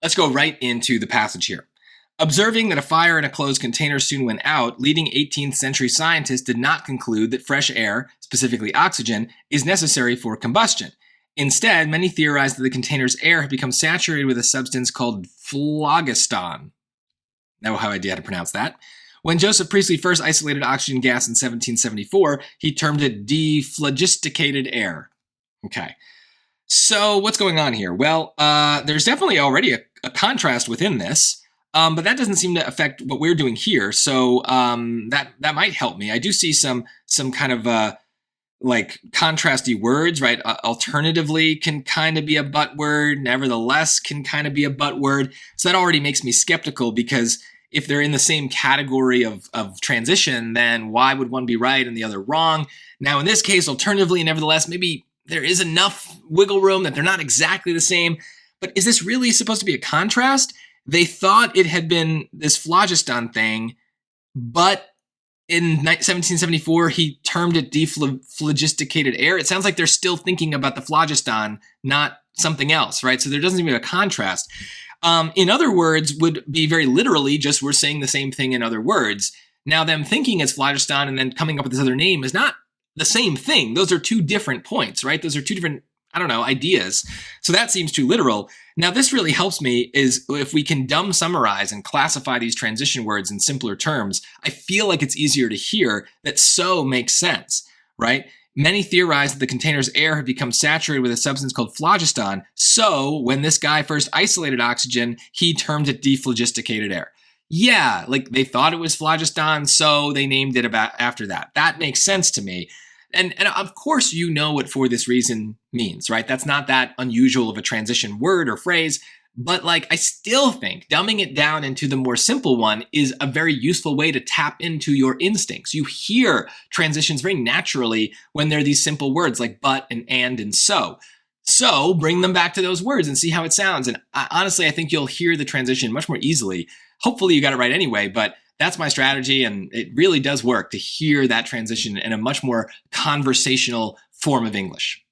Let's go right into the passage here. Observing that a fire in a closed container soon went out, leading 18th century scientists did not conclude that fresh air, specifically oxygen, is necessary for combustion. Instead, many theorized that the container's air had become saturated with a substance called phlogiston. No idea how to pronounce that. When Joseph Priestley first isolated oxygen gas in 1774, he termed it dephlogisticated air. Okay. So what's going on here? Well, there's definitely already a contrast within this, but that doesn't seem to affect what we're doing here. So that might help me. I do see some kind of like contrasty words, right? Alternatively can kind of be a but word. Nevertheless can kind of be a but word. So that already makes me skeptical, because if they're in the same category of transition, then why would one be right and the other wrong? Now, in this case, alternatively, nevertheless, maybe there is enough wiggle room that they're not exactly the same. But is this really supposed to be a contrast? They thought it had been this phlogiston thing, but in 1774, he termed it dephlogisticated air. It sounds like they're still thinking about the phlogiston, not something else, right? So there doesn't seem to be a contrast. In other words, would be very literally just we're saying the same thing in other words. Now, them thinking it's phlogiston and then coming up with this other name is not the same thing. Those are two different points, right? Those are two different, ideas. So that seems too literal. Now, this really helps me is if we can dumb summarize and classify these transition words in simpler terms, I feel like it's easier to hear that so makes sense, right? Many theorize that the container's air had become saturated with a substance called phlogiston. So when this guy first isolated oxygen, he termed it dephlogisticated air. Yeah, like they thought it was phlogiston, so they named it after that. That makes sense to me. And of course, you know what for this reason means, right? That's not that unusual of a transition word or phrase. But I still think dumbing it down into the more simple one is a very useful way to tap into your instincts. You hear transitions very naturally when they're these simple words like but and so. So bring them back to those words and see how it sounds. And honestly, I think you'll hear the transition much more easily. Hopefully you got it right anyway, but that's my strategy. And it really does work to hear that transition in a much more conversational form of English.